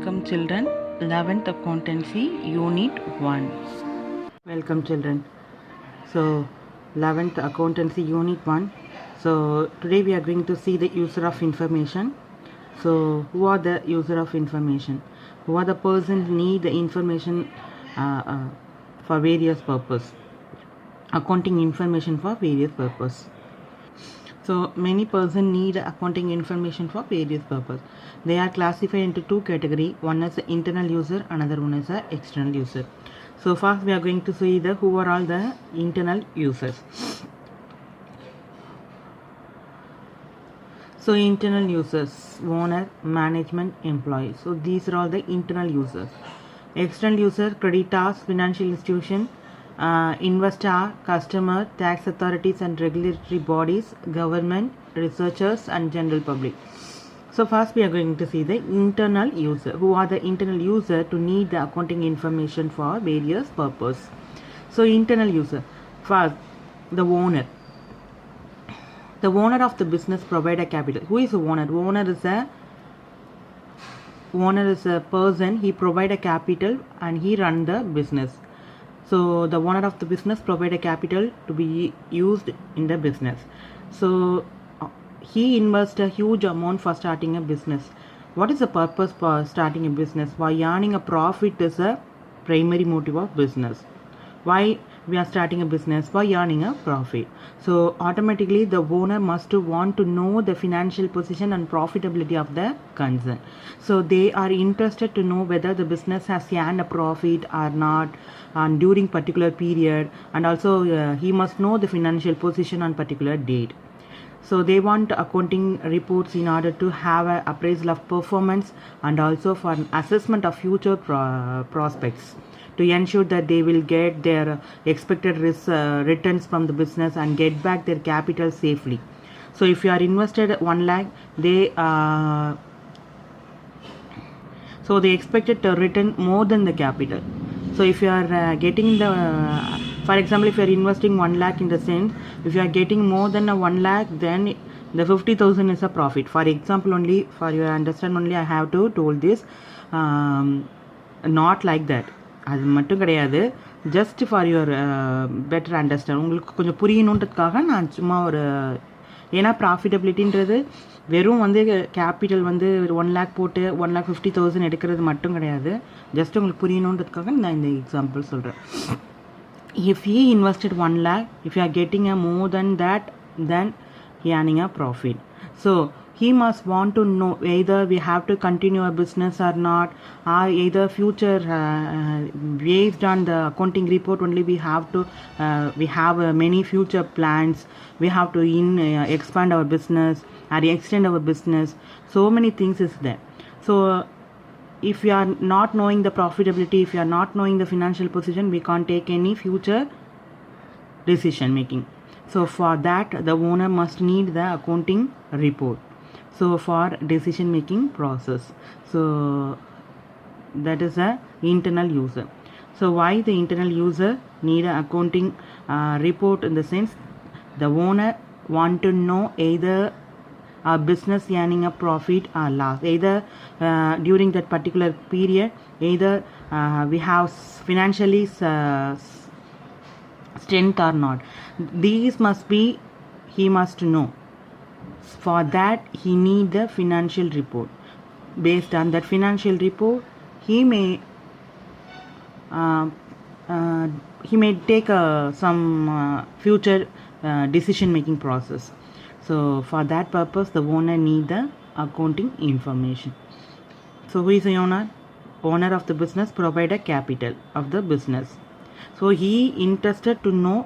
Welcome children, 11th Accountancy Unit 1. Welcome children. So 11th Accountancy Unit 1. So today we are going to see the user of information. So who are the user of information? Who are the persons need the information for various purpose? Accounting information for various purpose. So many persons need accounting information for various purpose. They are classified into two categories. One is the internal user, another one is the external user. So first we are going to see who are all the internal users. So internal users, owner, management, employee. So these are all the internal users. External user, creditors, financial institution, investor, customer, tax authorities and regulatory bodies, government, researchers and general public. So first we are going to see the internal user. Who are the internal user to need the accounting information for various purpose. So internal user. First, the owner. The owner of the business provide a capital. Who is the owner? Owner is a person. He provide a capital and he run the business. So the owner of the business provide a capital to be used in the business. So he invests a huge amount for starting a business. What is the purpose for starting a business? Why earning a profit is a primary motive of business. Why we are starting a business? For earning a profit. So automatically the owner must want to know the financial position and profitability of the concern. So they are interested to know whether the business has earned a profit or not and during particular period, and also he must know the financial position on particular date. So they want accounting reports in order to have an appraisal of performance and also for an assessment of future prospects, to ensure that they will get their expected returns from the business and get back their capital safely. So if you are invested 1 lakh, they expected to return more than the capital. So if you are getting the for example, if you are investing 1 lakh, in the sense if you are getting more than a 1 lakh, then the 50,000 is a profit. For example, only for your understand only I have to told this, not like that. அது மட்டும் கிடையாது, just for your better understand, உங்களுக்கு கொஞ்சம் புரியணுன்றதுக்காக நான் சும்மா ஒரு, ஏன்னா ப்ராஃபிட்டபிலிட்டின்றது வெறும் கேபிட்டல் 1 lakh போட்டு 1,50,000 எடுக்கிறது மட்டும் கிடையாது. ஜஸ்ட் உங்களுக்கு புரியணுன்றதுக்காக நான் இந்த எக்ஸாம்பிள் சொல்கிறேன். If he invested 1 lakh, if you are getting a more than that, then he earning a profit. So he must want to know either we have to continue a business or not, or either future based on the accounting report only we have to we have many future plans, we have to expand our business or extend our business. So many things is there. So if you are not knowing the profitability, if you are not knowing the financial position, we can't take any future decision making. So for that the owner must need the accounting report. So for decision making process. So that is a internal user. So why the internal user need an accounting report? In the sense the owner want to know either a business earning a profit or loss, either during that particular period, either we have financially strength or not. These must be, he must know. For that he need the financial report. Based on that financial report, he may take some future decision making process. So for that purpose the owner need the accounting information. So who is the owner? Owner of the business provide a capital of the business. So he interested to know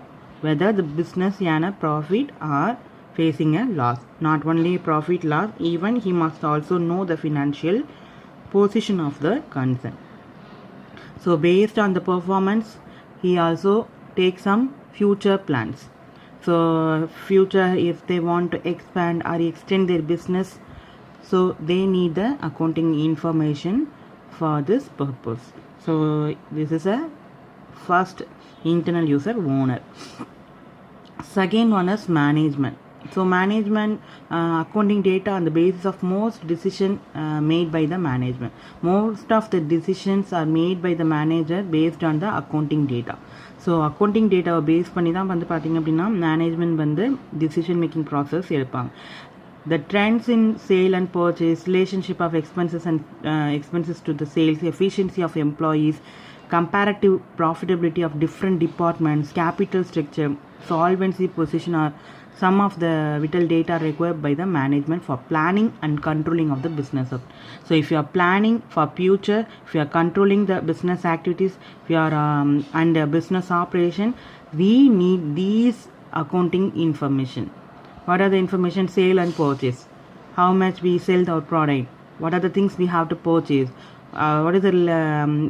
whether the business earn a profit or facing a loss. Not only profit loss, even he must also know the financial position of the concern. So based on the performance, he also takes some future plans. So future, if they want to expand or extend their business, so they need the accounting information for this purpose. So this is a first internal user, owner. Second one is management. So management accounting data on the basis of most decision made by the management. Most of the decisions are made by the manager based on the accounting data. So accounting டேட்டாவை base பண்ணி தான் வந்து பார்த்திங்க அப்படின்னா management வந்து decision making process எடுப்பாங்க. The trends in sale and purchase, relationship of expenses and expenses to the sales, efficiency of employees, comparative profitability of different departments, capital structure, solvency position are some of the vital data required by the management for planning and controlling of the business. So if you are planning for future, if you are controlling the business activities, if you are under business operation, we need these accounting information. What are the information? Sale and purchase. How much we sell our product? What are the things we have to purchase? What is the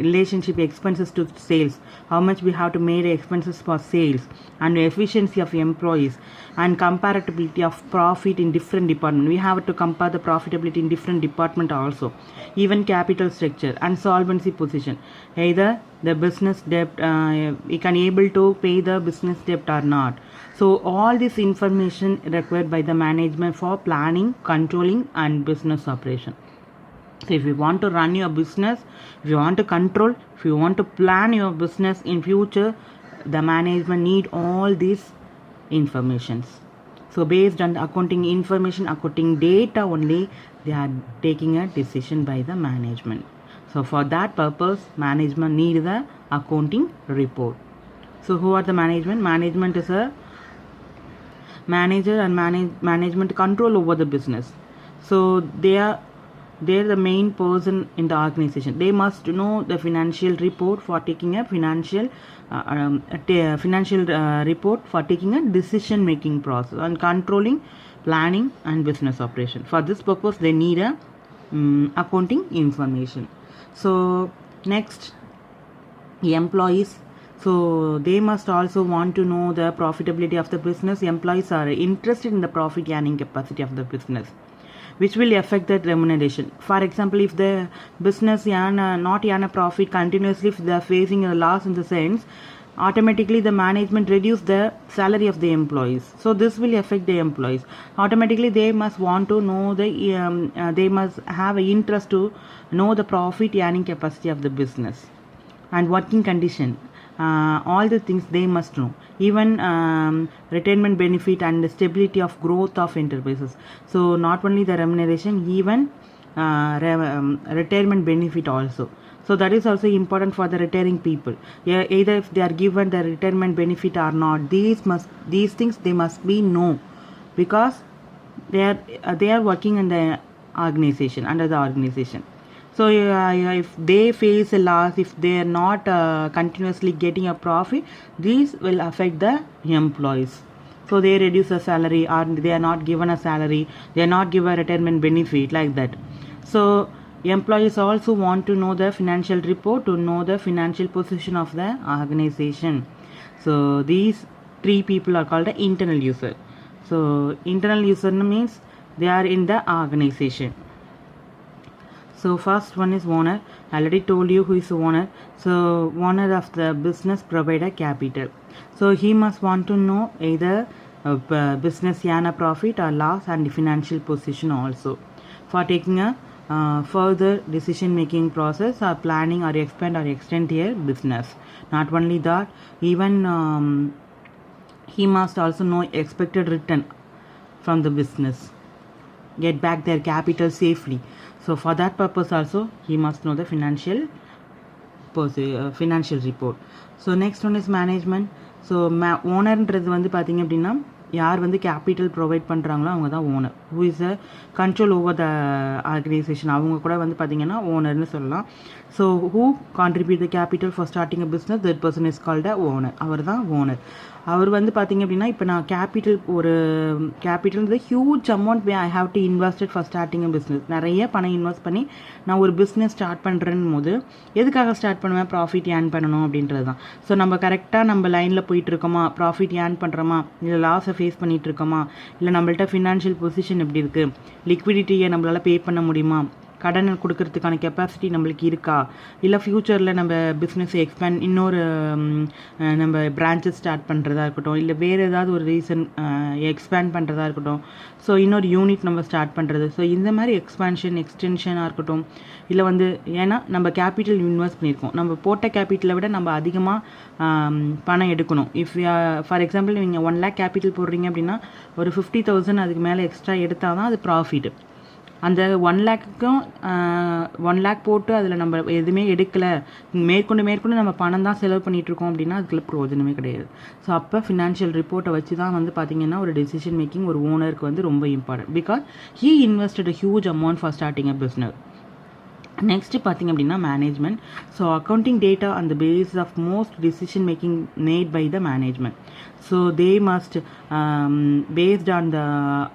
relationship expenses to sales? How much we have to make expenses for sales, and efficiency of employees, and comparability of profit in different department. We have to compare the profitability in different department also. Even capital structure and solvency position. Either the business debt, we can able to pay the business debt or not. So all this information required by the management for planning, controlling, and business operation. So if you want to run your business, if you want to control, if you want to plan your business in future, the management need all these informations. So based on the accounting information, accounting data only, they are taking a decision by the management. So for that purpose, management need the accounting report. So who are the management? Management is a manager and management control over the business. So they're the main person in the organization. They must know the financial report for taking a financial report for taking a decision making process and controlling, planning, and business operation. For this purpose, they need a accounting information. So next, employees. So they must also want to know the profitability of the business. Employees are interested in the profit earning capacity of the business, which will affect the remuneration. For example, if the business not earn a profit continuously, if they are facing a loss in the sense, automatically the management reduce the salary of the employees. So this will affect the employees. Automatically they must want to know they must have an interest to know the profit earning capacity of the business and working condition. All the things they must know. Even retirement benefit and the stability of growth of enterprises. So not only the remuneration, even retirement benefit also. So that is also important for the retiring people. Either if they are given the retirement benefit or not, these things they must be know, because they are working in the organization, under the organization. So if they face a loss, if they are not continuously getting a profit, these will affect the employees. So they reduce the salary, or they are not given a salary, they are not given a retirement benefit, like that. So employees also want to know the financial report, to know the financial position of the organization. So these three people are called the internal user. So internal user means they are in the organization. So first one is owner. I already told you who is the owner. So owner of the business provider capital. So he must want to know either business earn a profit or loss, and the financial position also, for taking a further decision making process or planning or expand or extend their business. Not only that, even he must also know expected return from the business, get back their capital safely. So for that purpose also, he must know the financial report. So next one is management. So ஓனர்ன்றது வந்து பார்த்திங்க அப்படின்னா, யார் வந்து capital provide பண்ணுறாங்களோ அவங்க தான் owner. Who is a control over the organization, அவங்க கூட வந்து பார்த்திங்கன்னா ஓனர்னு சொல்லலாம். So who contribute the capital for starting a business, that person is called a owner. அவர் தான் ஓனர். அவர் வந்து பார்த்திங்க அப்படின்னா, இப்போ நான் capital huge amount I have to invested for starting a business. நிறைய பணம் இன்வெஸ்ட் பண்ணி நான் ஒரு பிஸ்னஸ் ஸ்டார்ட் பண்ணுறேன் போது எதுக்காக ஸ்டார்ட் பண்ணுவேன்? ப்ராஃபிட் ஏர்ன் பண்ணணும் அப்படின்றது தான். ஸோ நம்ம கரெக்டாக நம்ம லைனில் போயிட்டு இருக்கோமா, ப்ராஃபிட் ஏர்ன் பண்ணுறோமா, இல்லை லாஸை ஃபேஸ் பண்ணிகிட்டு இருக்கோமா, இல்லை நம்மள்ட்ட ஃபினான்ஷியல் பொசிஷன் எப்படி இருக்குது, லிக்விடிட்டியை நம்மளால் பே பண்ண முடியுமா, கடன் கொடுக்கறதுக்கான கெப்பாசிட்டி நம்மளுக்கு இருக்கா, இல்லை ஃப்யூச்சரில் நம்ம பிஸ்னஸ் எக்ஸ்பேண்ட் இன்னொரு நம்ம பிரான்ச்சஸ் ஸ்டார்ட் பண்ணுறதா இருக்கட்டும், இல்லை வேறு ஏதாவது ஒரு ரீசன் எக்ஸ்பேண்ட் பண்ணுறதா இருக்கட்டும், ஸோ இன்னொரு யூனிட் நம்ம ஸ்டார்ட் பண்ணுறது, ஸோ இந்த மாதிரி எக்ஸ்டென்ஷனாக இருக்கட்டும், இல்லை வந்து ஏன்னா நம்ம கேபிட்டல் இன்வெஸ்ட் பண்ணியிருக்கோம், நம்ம போட்ட கேபிட்டலை விட நம்ம அதிகமாக பணம் எடுக்கணும். இஃப் ஃபார் எக்ஸாம்பிள் நீங்கள் 1 lakh கேபிட்டல் போடுறீங்க அப்படின்னா ஒரு 50,000 அதுக்கு மேலே எக்ஸ்ட்ரா எடுத்தால் தான் அது ப்ராஃபிட். அந்த 1 lakhக்கும் 1 lakh போட்டு அதில் நம்ம எதுவுமே எடுக்கலை, மேற்கொண்டு நம்ம பணம் தான் செலவு பண்ணிகிட்ருக்கோம் அப்படின்னா அதுக்குள்ள பிரயோஜனமே கிடையாது. ஸோ அப்போ ஃபினான்ஷியல் ரிப்போர்ட்டை வச்சு தான் வந்து பார்த்திங்கன்னா ஒரு டெசிஷன் மேக்கிங் ஒரு ஓனருக்கு வந்து ரொம்ப important. Because he invested huge amount for starting a business. Next பார்த்திங்க அப்படின்னா management. So accounting data on the basis of most decision making made by the management. So they must based on the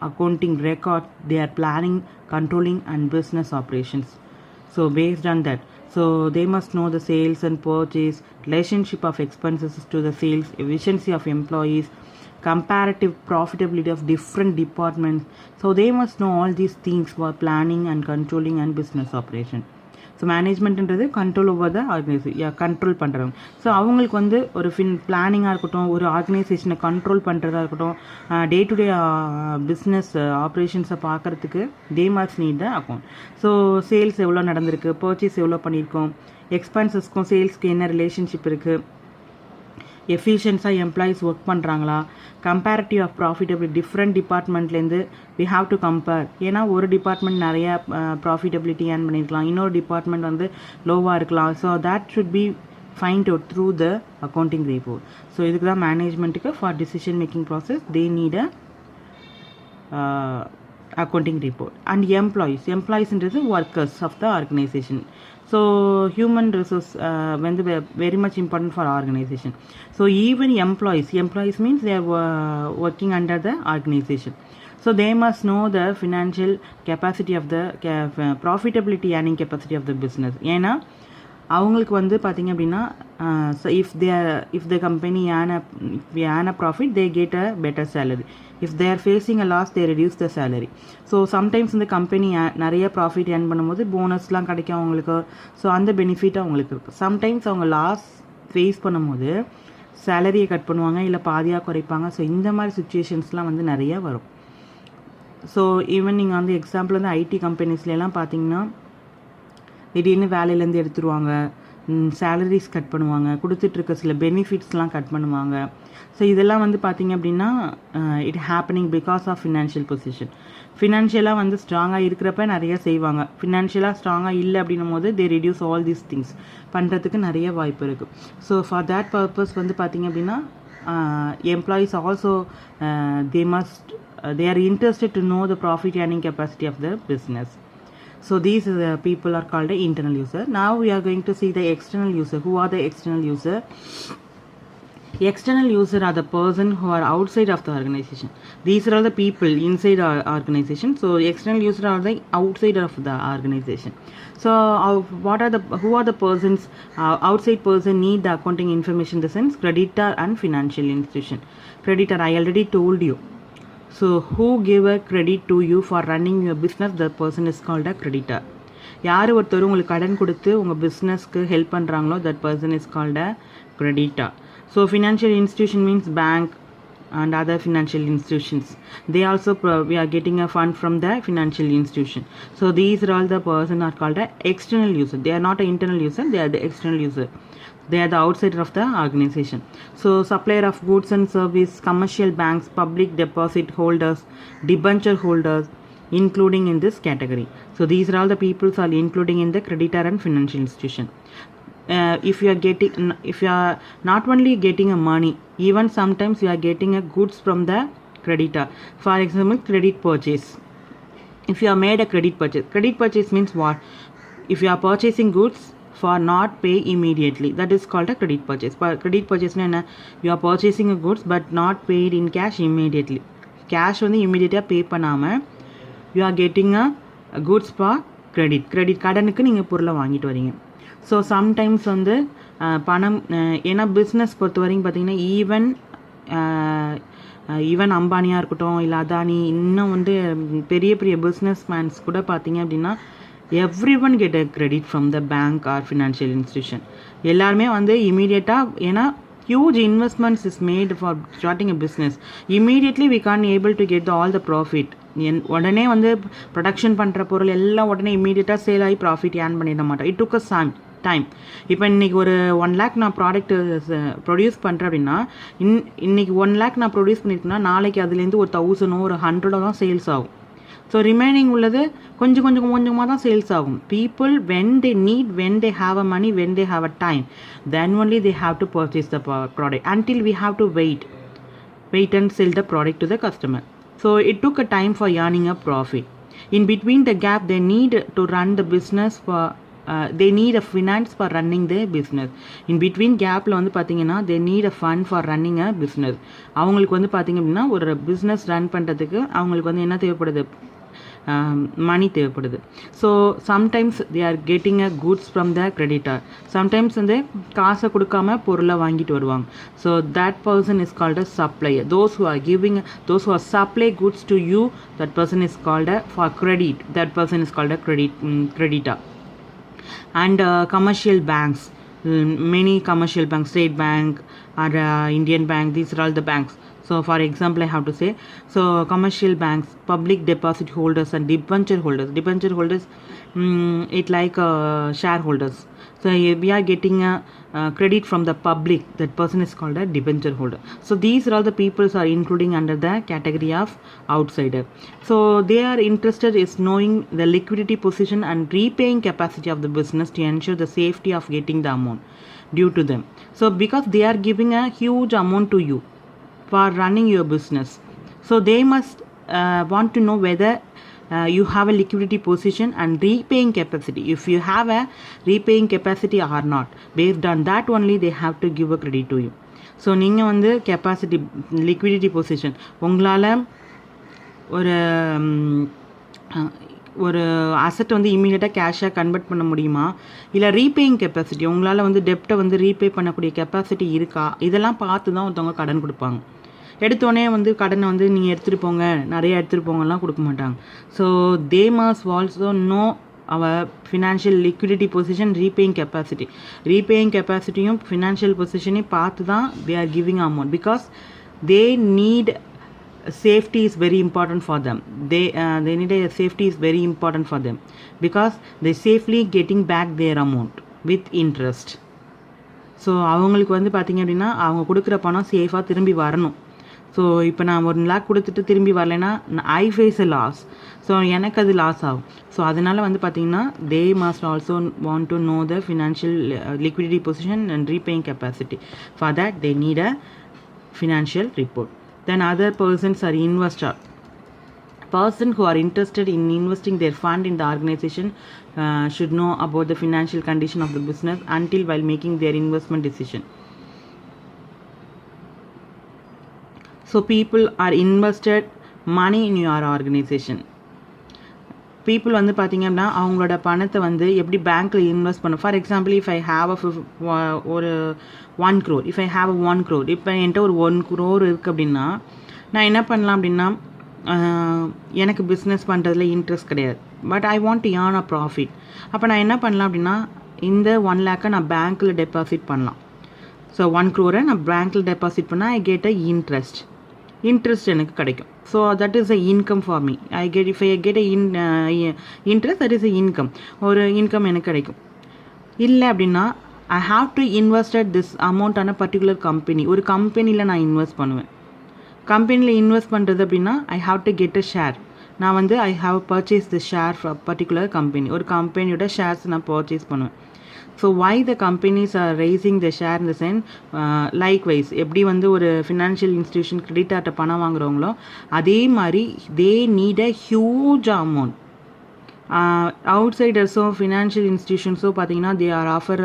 accounting record they are planning, controlling and business operations. So based on that, so they must know the sales and purchase, relationship of expenses to the sales, efficiency of employees, comparative profitability of different departments. So they must know all these things for planning and controlling and business operation. So மேனேஜ்மெண்ட்ன்றது control over the organization, control பண்ணுறவங்க. So அவங்களுக்கு வந்து ஒரு பிளானிங்காக இருக்கட்டும், ஒரு ஆர்கனைசேஷனை control பண்ணுறதா இருக்கட்டும், day to day business ஆப்ரேஷன்ஸை பார்க்குறதுக்கு they must need the account. So sales எவ்வளோ நடந்திருக்கு, பர்ச்சேஸ் எவ்வளோ பண்ணியிருக்கோம், எக்ஸ்பென்சஸ்க்கும் சேல்ஸ்க்கு என்ன ரிலேஷன்ஷிப் இருக்குது, எஃபிஷியன்ஸாக எம்ப்ளாயீஸ் ஒர்க் பண்ணுறாங்களா, கம்பேரிட்டிவ் ஆஃப் ப்ராஃபிட்டபிள் டிஃப்ரெண்ட் டிபார்ட்மெண்ட்லேருந்து வி ஹாவ் டு கம்பேர். ஏன்னா ஒரு டிபார்ட்மெண்ட் நிறையா ப்ராஃபிட்டபிலிட்டி ஏர்ன் பண்ணியிருக்கலாம், இன்னொரு டிபார்ட்மெண்ட் வந்து லோவாக இருக்கலாம். So that should be find out through the accounting report. So இதுக்கு தான் மேனேஜ்மெண்ட்டுக்கு for decision making process they need a accounting report. And employeesன்றது workers of the organization. So human resource when very much important for organization. So even employees means they are working under the organization. So they must know the financial capacity of the profitability earning capacity of the business. ஏன்னா அவங்களுக்கு வந்து பார்த்திங்க அப்படின்னா if the company earn a profit they get a better salary. If they are facing a loss they reduce the salary. So sometimes இந்த company நிறைய profit earn பண்ணும்போது போனஸ்லாம் கிடைக்கும் அவங்களுக்கு. ஸோ அந்த பெனிஃபிட் அவங்களுக்கு இருக்குது. சம்டைம்ஸ் அவங்க லாஸ் ஃபேஸ் பண்ணும்போது சேலரியை கட் பண்ணுவாங்க, இல்லை பாதியாக குறைப்பாங்க. ஸோ இந்த மாதிரி சுச்சுவேஷன்ஸ்லாம் வந்து நிறைய வரும். ஸோ ஈவன் நீங்கள் வந்து எக்ஸாம்பிள் வந்து ஐடி கம்பெனிஸ்லாம் பார்த்தீங்கன்னா திடீர்னு வேலையிலேருந்து எடுத்துருவாங்க, சேலரிஸ் கட் பண்ணுவாங்க, கொடுத்துட்ருக்க சில பெனிஃபிட்ஸ்லாம் கட் பண்ணுவாங்க. ஸோ இதெல்லாம் வந்து பார்த்திங்க அப்படின்னா it happening because of financial position. ஃபினான்ஷியலாக வந்து ஸ்ட்ராங்காக இருக்கிறப்ப நிறைய செய்வாங்க, ஃபினான்ஷியலாக ஸ்ட்ராங்காக இல்லை அப்படின்னும் போது தே ரெடியூஸ் ஆல் தீஸ் திங்ஸ் பண்ணுறதுக்கு நிறைய வாய்ப்பு இருக்குது. ஸோ ஃபார் தேட் பர்பஸ் வந்து பார்த்திங்க அப்படின்னா employees also they are interested to know the profit earning capacity of the business. So these people are called the internal user. Now we are going to see the external user. Who are the external user? External user are the person who are outside of the organization. These are all the people inside our organization. So external user are the outside of the organization. So who are the persons? Outside person need the accounting information in the sense creditor and financial institution. Creditor I already told you. So who give a credit to you for running your business? The person is called a creditor. யார் ஒருத்தர் உங்களுக்கு கடன் கொடுத்து உங்கள் பிஸ்னஸ்க்கு help பண்ணுறாங்களோ that person is called a creditor. So financial institution means bank and other financial institutions. They also we are getting a fund from the financial institution. So these are all the person are called a external user. They are not an internal user, they are the external user. They are the outsider of the organization. So supplier of goods and service, commercial banks, public deposit holders, debenture holders, including in this category. So these are all the people are including in the creditor and financial institution. If you are not only getting a money, even sometimes you are getting a goods from the creditor. For example, credit purchase. If you have made a credit purchase means what? If you are purchasing goods for not pay immediately, that is called a credit purchase. Credit purchase na you are purchasing a goods but not paid in cash immediately. Cash வந்து immediately pay பண்ணாம you are getting a goods for credit கடனுக்கு நீங்கள் பொருளை வாங்கிட்டு வரீங்க. So sometimes வந்து பணம் ஏன்னா பிஸ்னஸ் பொறுத்த வரைக்கும் பார்த்தீங்கன்னா ஈவன் அம்பானியாக இருக்கட்டும், இல்லை அதானி, இன்னும் வந்து பெரிய பெரிய பிஸ்னஸ் மேன்ஸ் கூட பார்த்தீங்க அப்படின்னா everyone get a credit from the bank or financial institution. எல்லாருமே வந்து இமீடியட்டாக, ஏன்னா huge investments is made for starting a business. Immediately we can't able to get all the profit. உடனே வந்து ப்ரொடக்ஷன் பண்ணுற பொருள் எல்லாம் உடனே இமீடியட்டாக சேல் ஆகி ப்ராஃபிட் ஏர்ன் பண்ணிட மாட்டோம். It took a time. இப்போ இன்றைக்கி ஒரு 1 lakh நான் ப்ராடக்ட் ப்ரொடியூஸ் பண்ணுறேன் அப்படின்னா, இன்றைக்கி 1 lakh நான் ப்ரொடியூஸ் பண்ணியிருக்கேன்னா நாளைக்கு அதுலேருந்து ஒரு 1000 ஒரு 100 தான் சேல்ஸ் ஆகும். ஸோ ரிமைனிங் உள்ளது கொஞ்சம் கொஞ்சமாக தான் சேல்ஸ் ஆகும். People when they have a money, when they have a time, then only they have to purchase the product. Until we have to wait and sell the product to the customer. So it took a time for earning a profit. In between the gap, they need to run the business for they need a finance for running their business. In between gapல வந்து பார்த்தீங்கன்னா they need a fund for running a business. அவங்களுக்கு வந்து பார்த்தீங்க அப்படின்னா ஒரு business run பண்ணுறதுக்கு அவங்களுக்கு வந்து என்ன தேவைப்படுது, மணி தேவைப்படுது. So sometimes they are getting a goods from the creditor. Sometimes வந்து காசை கொடுக்காம பொருளை வாங்கிட்டு வருவாங்க. So that person is called a supplier. those who are supply goods to you, that person is called a for credit, that person is called a creditor. And commercial banks, many commercial banks, State Bank or Indian Bank, these are all the banks. So for example I have to say, so commercial banks, public deposit holders and debenture holders, it like shareholders. So we are getting a credit from the public, that person is called a debenture holder. So these are all the peoples are including under the category of outsider. So they are interested is knowing the liquidity position and repaying capacity of the business to ensure the safety of getting the amount due to them. So because they are giving a huge amount to you for running your business, so they must want to know whether you have a liquidity position and repaying capacity. If you have a repaying capacity or not, based on that only they have to give a credit to you. So நீங்கள் வந்து capacity, liquidity position, உங்களால் ஒரு asset வந்து இமீடியட்டாக கேஷாக convert பண்ண முடியுமா, இல்லை ரீபேயிங் கெப்பாசிட்டி, உங்களால் வந்து டெப்டை வந்து ரீபே பண்ணக்கூடிய கெப்பாசிட்டி இருக்கா, இதெல்லாம் பார்த்து தான் ஒருத்தவங்க கடன் கொடுப்பாங்க. எடுத்தோடனே வந்து கடனை வந்து நீங்கள் எடுத்துகிட்டு போங்க, நிறைய எடுத்துகிட்டு போங்கலாம் கொடுக்க மாட்டாங்க. So they must also know their financial liquidity position, repaying கெப்பாசிட்டியும் ஃபினான்ஷியல் பொசிஷனையும் பார்த்து தான் they are giving amount. Because they need safety is very important for them. They need a safety is very important for them because they safely getting back their amount with interest. So அவங்களுக்கு வந்து பார்த்திங்க அப்படின்னா அவங்க கொடுக்குற பணம் சேஃபாக திரும்பி வரணும். ஸோ இப்போ நான் 1 lakh கொடுத்துட்டு திரும்பி வரலைன்னா ஐ ஃபேஸ் எ லாஸ். ஸோ எனக்கு அது லாஸ் ஆகும். ஸோ அதனால் வந்து பார்த்திங்கன்னா தே must also want to know the financial liquidity position and repaying capacity. For that they need a financial report. Then other persons are investor. Person who are interested in investing their fund in the organization should know about the financial condition of the business until while making their investment decision. So people are invested money in your organization. People வந்து பார்த்திங்க அப்படின்னா அவங்களோட பணத்தை வந்து எப்படி பேங்க்கில் invest பண்ணும். For example if I have ஒரு 1 crore, if I have 1 crore, இப்போ என்கிட்ட ஒரு 1 crore இருக்குது அப்படின்னா நான் என்ன பண்ணலாம் அப்படின்னா, எனக்கு பிஸ்னஸ் பண்ணுறதுல இன்ட்ரெஸ்ட் கிடையாது, but I want to earn a profit. அப்போ நான் என்ன பண்ணலாம் அப்படின்னா இந்த 1 lakh நான் பேங்க்கில் டெபாசிட் பண்ணலாம். ஸோ 1 crore நான் பேங்க்கில் டெபாசிட் பண்ணால் ஐ கெட் அ இன்ட்ரெஸ்ட் எனக்கு கிடைக்கும். So that is a income for me. If I get interest, that is a income. ஒரு இன்கம் எனக்கு கிடைக்கும். இல்லை அப்படின்னா ஐ have to invested this amount ஆன பர்டிகுலர் கம்பெனி. ஒரு கம்பெனியில் நான் இன்வெஸ்ட் பண்ணுவேன். கம்பெனியில் இன்வெஸ்ட் பண்ணுறது அப்படின்னா ஐ have to get a share. நான் வந்து I have purchase the share for particular company. ஒரு கம்பெனியோட ஷேர்ஸ் நான் பர்ச்சேஸ் பண்ணுவேன். So why the companies are raising the share in the sense, likewise எப்படி வந்து ஒரு ஃபினான்ஷியல் இன்ஸ்டிடியூஷன் கிரெடிட்டார்ட்ட பணம் வாங்குறவங்களோ அதே மாதிரி they need a huge amount. அவுட்சைடர்ஸோ ஃபினான்ஷியல் இன்ஸ்டிடியூஷன்ஸோ பார்த்தீங்கன்னா they are offer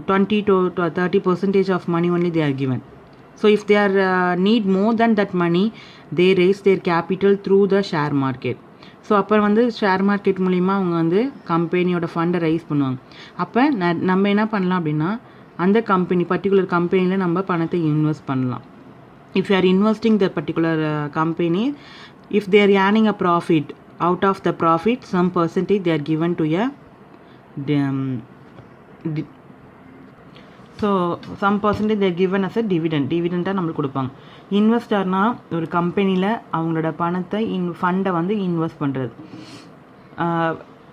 20 to 30% of money only they are given. So if they are need more than that money, they raise their capital through the share market. So அப்போ வந்து share market மூலிமா அவங்க வந்து கம்பெனியோட ஃபண்டை rice பண்ணுவாங்க. அப்போ நம்ம என்ன பண்ணலாம் அப்படின்னா அந்த பர்டிகுலர் கம்பெனியில் நம்ம பணத்தை இன்வெஸ்ட் பண்ணலாம். If you are investing the particular company, if they are earning a profit, out of the profit some percentage they are given to a so some percentage they're given as a டிவிடெண்டாக நம்மளுக்கு கொடுப்பாங்க. இன்வெஸ்டர்னால் ஒரு கம்பெனியில் அவங்களோட பணத்தை ஃபண்டை வந்து invest பண்ணுறது.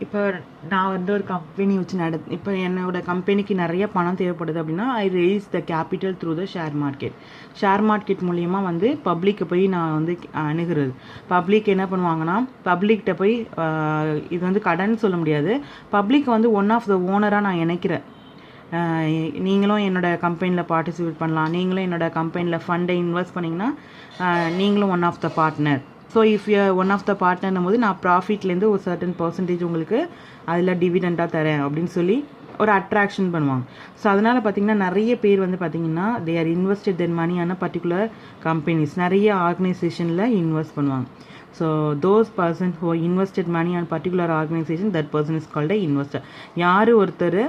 இப்போ நான் வந்து ஒரு கம்பெனி வச்சு இப்போ என்னோடய கம்பெனிக்கு நிறைய பணம் தேவைப்படுது அப்படின்னா I raise the capital through the share market மூலிமா வந்து பப்ளிக்கை போய் நான் வந்து அணுகிறது. பப்ளிக் என்ன பண்ணுவாங்கன்னா பப்ளிக்கிட்ட போய் இது வந்து கடன் சொல்ல முடியாது, பப்ளிக் வந்து ஒன் ஆஃப் த ஓனராக நான் நினைக்கிறேன். நீங்களும் என்னோடய கம்பெனியில் பார்ட்டிசிபேட் பண்ணலாம், நீங்களும் என்னோடய கம்பெனியில் ஃபண்டை இன்வெஸ்ட் பண்ணிங்கன்னா நீங்களும் one of the partner. So if you one of the பார்ட்னர்னும் போது நான் ப்ராஃபிட்லேருந்து ஒரு சர்டன் பர்சன்டேஜ் உங்களுக்கு அதில் டிவிடெண்டாக தரேன் அப்படின்னு சொல்லி ஒரு அட்ராக்ஷன் பண்ணுவாங்க. ஸோ அதனால் பார்த்திங்கன்னா நிறைய பேர் வந்து பார்த்திங்கன்னா தே ஆர் இன்வெஸ்டட் தென் மணி ஆன பர்டிகுலர் கம்பெனிஸ், நிறைய ஆர்கனைசேஷனில் இன்வெஸ்ட் பண்ணுவாங்க. So those person who invested money on particular organisation that person is called a investor. யார் ஒருத்தர்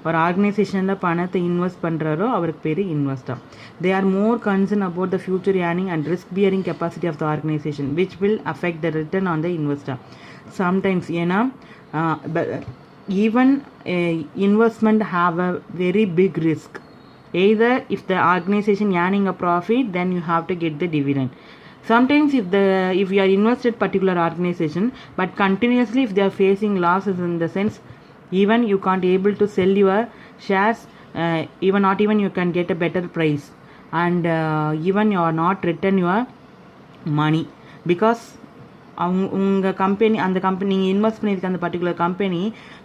ஒரு ஆர்கனைசேஷனில் பணத்தை இன்வெஸ்ட் பண்ணுறாரோ அவருக்கு பேர் investor. They are more concern about the future earning and risk bearing capacity of the organisation which will affect the return on the investor. Sometimes ஏன்னா even investment have a very big risk. Either if the organisation earning a profit then you have to get the dividend. Sometimes if you are invested particular organization but continuously if they are facing losses in the sense even you can't able to sell your shares, even not even you can get a better price and even you are not return your money because உங்கள் company அந்த company நீங்கள் invest பண்ணியிருக்க அந்த particular company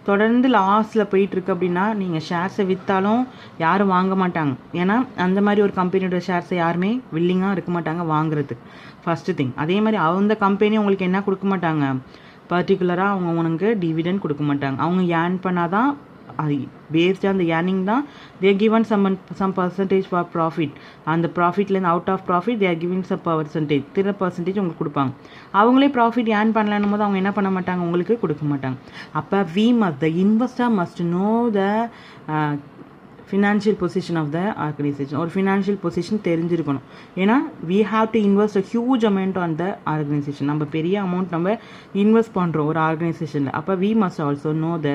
தொடர்ந்து லாஸில் போயிட்டுருக்கு அப்படின்னா நீங்கள் ஷேர்ஸை விற்றாலும் யாரும் வாங்க மாட்டாங்க. ஏன்னா அந்த மாதிரி ஒரு கம்பெனியோட ஷேர்ஸை யாருமே வில்லிங்காக இருக்க மாட்டாங்க வாங்குறதுக்கு. First thing. அதே மாதிரி அந்த கம்பெனி உங்களுக்கு என்ன கொடுக்க மாட்டாங்க, பர்டிகுலராக அவங்க உனக்கு டிவிடெண்ட் கொடுக்க மாட்டாங்க. அவங்க ஏர்ன் பண்ணால் தான் அது பேஸ்ட் அந்த ஏர்னிங் தான் they're given some percentage for profit. அந்த ப்ராஃபிட்லேருந்து out of profit they're giving some percentage 3% உங்களுக்கு கொடுப்பாங்க. அவங்களே ப்ராஃபிட் ஏர்ன் பண்ணலன்னும் போது அவங்க என்ன பண்ண மாட்டாங்க, உங்களுக்கு கொடுக்க மாட்டாங்க. அப்போ the investor must know the financial position of the organisation. ஒரு ஃபினான்ஷியல் பொசிஷன் தெரிஞ்சிருக்கணும். ஏன்னா we have to invest a huge amount on the organisation. நம்ம பெரிய அமௌண்ட் நம்ம இன்வெஸ்ட் பண்ணுறோம் ஒரு ஆர்கனைசேஷனில். அப்போ we must also know the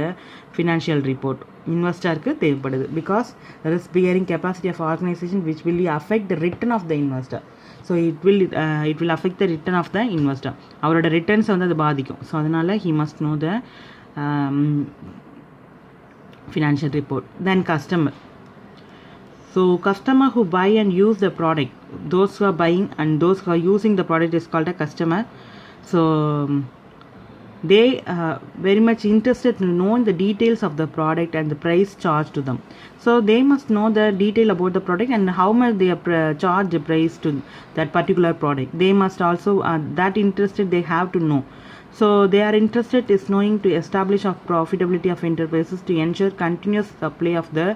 financial report இன்வெஸ்டருக்கு தேவைப்படுது. Because risk bearing capacity of organisation which will affect the return of the investor. So it will affect the return of the investor. அவரோட ரிட்டர்ன்ஸை வந்து அது பாதிக்கும். ஸோ அதனால் he must know the financial report. Then customer. So customer who buy and use the product, those who are buying and those who are using the product is called a customer. So they very much interested to know the details of the product and the price charged to them. So they must know the detail about the product and how much they charge the price to that particular product. They must also that interested they have to know. So they are interested is knowing to establish of profitability of enterprises to ensure continuous supply of the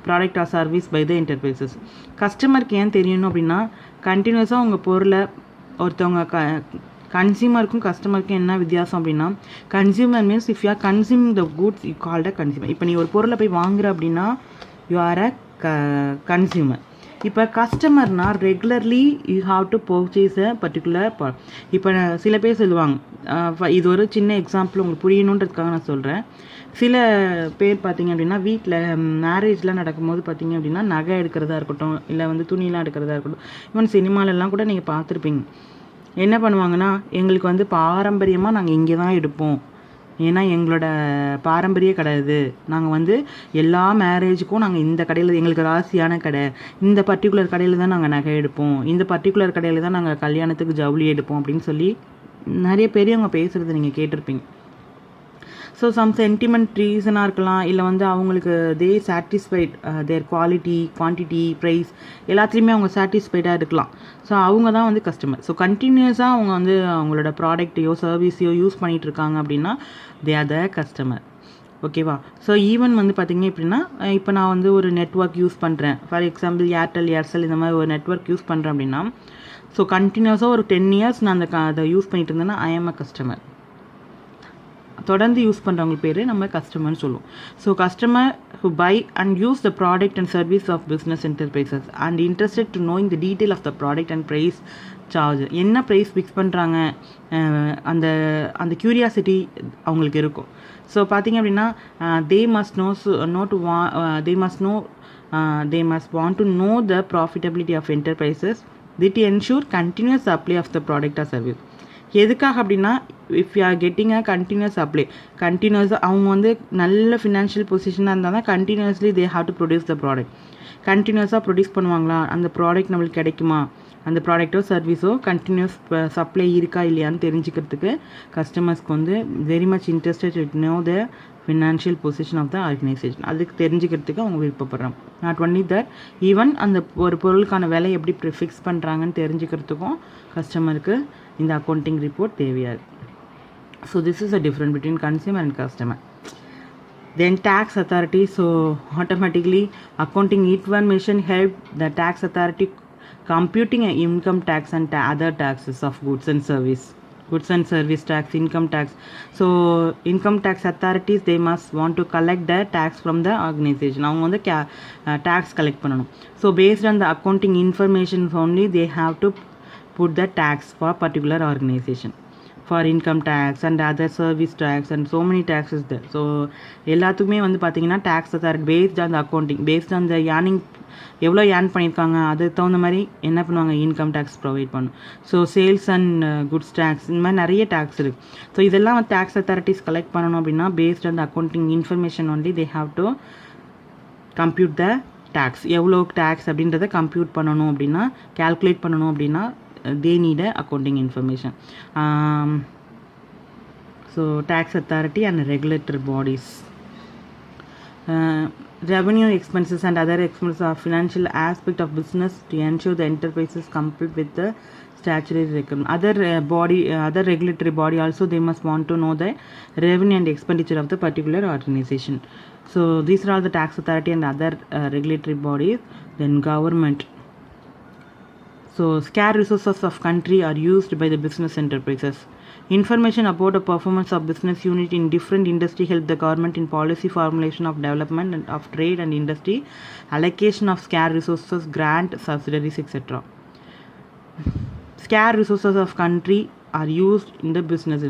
product or service by the enterprises. கஸ்டமருக்கு ஏன் தெரியணும் அப்படின்னா கண்டினியூஸாக உங்கள் பொருளை ஒருத்தவங்க கன்சியூமருக்கும் கஸ்டமருக்கும் என்ன வித்தியாசம் அப்படின்னா consumer means if you R consuming the goods you called a consumer. இப்போ நீ ஒரு பொருளை போய் வாங்குற அப்படின்னா யூ ஆர் அ கன்சியூமர். இப்போ கஸ்டமர்னால் regularly you have to purchase a particular இப்போ சில பேர் சொல்லுவாங்க, இது ஒரு சின்ன எக்ஸாம்பிள் உங்களுக்கு புரியணுன்றதுக்காக நான் சொல்கிறேன். சில பேர் பார்த்திங்க அப்படின்னா வீட்டில் மேரேஜ்லாம் நடக்கும்போது பார்த்திங்க அப்படின்னா நகை எடுக்கிறதா இருக்கட்டும், இல்லை வந்து துணியெலாம் எடுக்கிறதா இருக்கட்டும், ஈவன் சினிமாலெல்லாம் கூட நீங்கள் பார்த்துருப்பீங்க. என்ன பண்ணுவாங்கன்னா எங்களுக்கு வந்து பாரம்பரியமாக நாங்கள் இங்கே தான் எடுப்போம், ஏன்னா எங்களோட பாரம்பரிய கடை இது, நாங்கள் வந்து எல்லா மேரேஜுக்கும் நாங்கள் இந்த கடையில் எங்களுக்கு ராசியான கடை, இந்த பர்டிகுலர் கடையில் தான் நாங்கள் நகை எடுப்போம், இந்த பர்டிகுலர் கடையில் தான் நாங்கள் கல்யாணத்துக்கு ஜவுளி எடுப்போம் அப்படின்னு சொல்லி நிறைய பெரியவங்க பேசுகிறது நீங்கள் கேட்டிருப்பீங்க. ஸோ சம் சென்டிமெண்ட் ரீசனாக இருக்கலாம், இல்லை வந்து அவங்களுக்கு தே சாட்டிஸ்ஃபைட் தேர் குவாலிட்டி குவான்டிட்டி ப்ரைஸ் எல்லாத்துலேயுமே அவங்க சாட்டிஸ்ஃபைடாக இருக்கலாம். ஸோ அவங்க தான் வந்து கஸ்டமர். ஸோ கண்டினியூஸாக அவங்க வந்து அவங்களோட ப்ராடக்ட்டையோ சர்வீஸையோ யூஸ் பண்ணிகிட்டு இருக்காங்க அப்படின்னா தே ஆர் த கஸ்டமர். ஓகேவா? ஸோ ஈவன் வந்து பார்த்திங்க அப்படின்னா இப்போ நான் வந்து ஒரு நெட்ஒர்க் யூஸ் பண்ணுறேன், ஃபார் எக்ஸாம்பிள் ஏர்செல் இந்த மாதிரி ஒரு நெட்ஒர்க் யூஸ் பண்ணுறேன் அப்படின்னா ஸோ கண்டினியூஸாக ஒரு 10 years நான் அதை யூஸ் பண்ணிட்டு இருந்தேன்னா ஐ எம் அ கஸ்டமர். தொடர்ந்து யூஸ் பண்ணுறவங்க பேர் நம்ம கஸ்டமர்னு சொல்லுவோம். So customer who buy and use the product and service of business enterprises and interested to knowing the detail of the product and price charge. என்ன price fix பண்ணுறாங்க அந்த அந்த curiosity அவங்களுக்கு இருக்கும். ஸோ பார்த்தீங்க அப்படின்னா they must want to know the profitability of enterprises that ensure continuous supply of the product or service. எதுக்காக அப்படின்னா if you are getting a continuous supply, கண்டினியூஸாக அவங்க வந்து நல்ல ஃபினான்ஷியல் பொசிஷனாக இருந்தால் தான் continuously they have to produce the product. கண்டினியூஸாக ப்ரொடியூஸ் பண்ணுவாங்களா, அந்த ப்ராடக்ட் நம்மளுக்கு கிடைக்குமா, அந்த ப்ராடக்ட்டோ சர்வீஸோ கண்டினியூஸ் சப்ளை இருக்கா இல்லையான்னு தெரிஞ்சுக்கிறதுக்கு கஸ்டமர்ஸ்க்கு வந்து very much interested to know the financial position of the organisation. அதுக்கு தெரிஞ்சுக்கிறதுக்கு அவங்க விருப்பப்படுறாங்க. நாட் ஒன்லி தட், ஈவன் அந்த ஒரு பொருளுக்கான விலை எப்படி ஃபிக்ஸ் பண்ணுறாங்கன்னு தெரிஞ்சுக்கிறதுக்கும் கஸ்டமருக்கு இந்த அக்கௌண்டிங் ரிப்போர்ட் தேவையாது. So this is a different between consumer and customer. Then tax authority, so automatically accounting information help the tax authority computing an income tax and other taxes of goods and service tax, income tax. So income tax authorities, they must want to collect the tax from the organization. அவங்க வந்து tax collect பண்ணணும். So based on the accounting information only they have to put the tax for particular organization, for income tax and other service tax and so many taxes there. So எல்லாத்துக்குமே வந்து பார்த்தீங்கன்னா tax authority based on the accounting, based on the earning, எவ்வளோ earn பண்ணியிருக்காங்க அதுக்கு தகுந்த மாதிரி என்ன பண்ணுவாங்க, இன்கம் டேக்ஸ் ப்ரொவைட் பண்ணும். So sales and goods tax, இந்த மாதிரி நிறைய டேக்ஸ் இருக்குது. ஸோ இதெல்லாம் டேக்ஸ் அத்தாரிட்டிஸ் கலெக்ட் பண்ணணும் அப்படின்னா based on the accounting information only they have to compute the tax. எவ்வளோ டேக்ஸ் அப்படின்றத கம்ப்யூட் பண்ணணும் அப்படின்னா, கேல்குலேட் பண்ணணும் அப்படின்னா they need a accounting information. So tax authority and regulatory bodies, revenue expenses and other expenses are financial aspect of business to ensure the enterprises comply with the statutory requirement. Other regulatory body also they must want to know the revenue and expenditure of the particular organization. So these are all the tax authority and other regulatory bodies. Then government. So scarce resources of country are used by the business enterprises. Information about the performance of business unit in different industry help the government in policy formulation of development and of trade and industry, allocation of scarce resources, grant, subsidies, etc. Scarce resources of country are used in the business.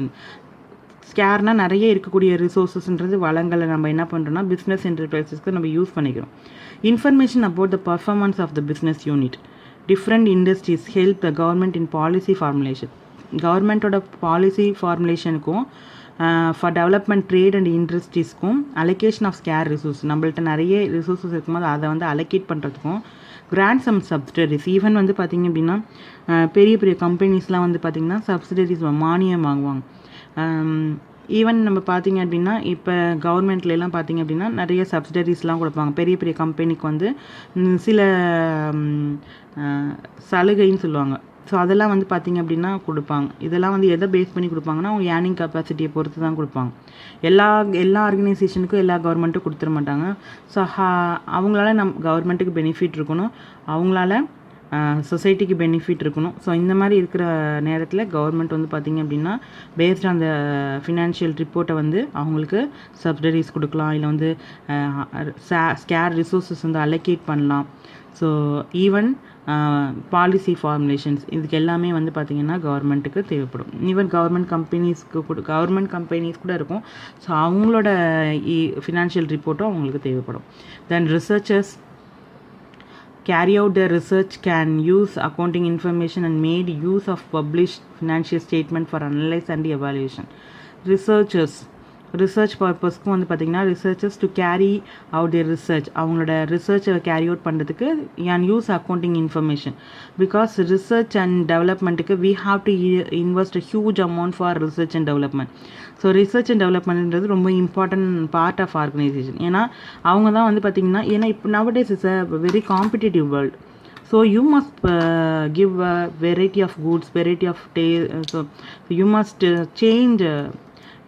ஸ்கேர்னால் நிறைய இருக்கக்கூடிய ரிசோர்ஸஸ்ன்றது வளங்களை நம்ம என்ன பண்ணுறோம்னா business என்டர்பிரைசஸ்க்கு நம்ம use பண்ணிக்கிறோம். Information about the performance of the business unit, different industries help the government in policy formulation. கவர்மெண்ட்டோட policy ஃபார்முலேஷனுக்கும் ஃபார் டெவலப்மெண்ட் ட்ரேட் அண்ட் இண்டஸ்ட்ரீஸ்க்கும் அலோகேஷன் ஆஃப் ஸ்கேர் ரிசோர்ஸ், நம்மள்ட்ட நிறைய ரிசோர்ஸஸ் இருக்கும்போது அதை வந்து அலோகேட் பண்ணுறதுக்கும் கிராண்ட் சம் சப்சிடரிஸ். ஈவன் வந்து பார்த்திங்க அப்படின்னா பெரிய பெரிய கம்பெனிஸ்லாம் வந்து பார்த்திங்கன்னா சப்சிடரிஸ் மானியம் வாங்குவாங்க. ஈவன் நம்ம பார்த்திங்க அப்படின்னா இப்போ கவர்மெண்ட்லாம் பார்த்திங்க அப்படின்னா நிறைய சப்சிடரிஸ்லாம் கொடுப்பாங்க. பெரிய பெரிய கம்பெனிக்கு வந்து சில சலுகைன்னு சொல்லுவாங்க. ஸோ அதெல்லாம் வந்து பார்த்திங்க அப்படின்னா கொடுப்பாங்க. இதெல்லாம் வந்து எதை பேஸ் பண்ணி கொடுப்பாங்கன்னா அவங்க ஏர்னிங் கெப்பாசிட்டியை பொறுத்து தான் கொடுப்பாங்க. எல்லா ஆர்கனைசேஷனுக்கும் எல்லா கவர்மெண்ட்டும் கொடுத்துட மாட்டாங்க. ஸோ அவங்களால கவர்மெண்ட்டுக்கு பெனிஃபிட் இருக்கணும், அவங்களால சொசைட்டிக்கு பெனிஃபிட் இருக்கணும். ஸோ இந்த மாதிரி இருக்கிற நேரத்தில் கவர்மெண்ட் வந்து பார்த்திங்க அப்படின்னா பேஸ்ட் ஆன் த ஃபினான்ஷியல் ரிப்போர்ட்டை வந்து அவங்களுக்கு சப்சிடரிஸ் கொடுக்கலாம், இல்லை வந்து ஸ்கேர் ரிசோர்ஸஸ் வந்து அலோகேட் பண்ணலாம். ஸோ ஈவன் பாலிசி ஃபார்முலேஷன்ஸ் இதுக்கு எல்லாமே வந்து பார்த்திங்கன்னா கவர்மெண்ட்டுக்கு தேவைப்படும். ஈவன் கவர்மெண்ட் கம்பெனிஸ் கூட இருக்கும். ஸோ அவங்களோட ஃபினான்ஷியல் ரிப்போர்ட்டும் அவங்களுக்கு தேவைப்படும். தென் researchers carry out their research can use accounting information and made use of published financial statement for analysis and evaluation. Research பர்பஸ்க்கும் வந்து பார்த்திங்கன்னா researchers to carry out their research, அவங்களோட ரிசர்ச்சை கேரி அவுட் பண்ணுறதுக்கு can use accounting information. Because research and டெவலப்மெண்ட்டுக்கு we have to invest a huge amount for research and development. ஸோ ரிசர்ச் அண்ட் டெவலப்மெண்ட்ன்றது ரொம்ப இம்பார்ட்டன்ட் பார்ட் ஆஃப் ஆர்கனைசேஷன். ஏன்னா அவங்க தான் வந்து பார்த்திங்கன்னா, ஏன்னா இப்போ nowadays is a very competitive world. So you must give a variety of goods, variety of taste. So you must change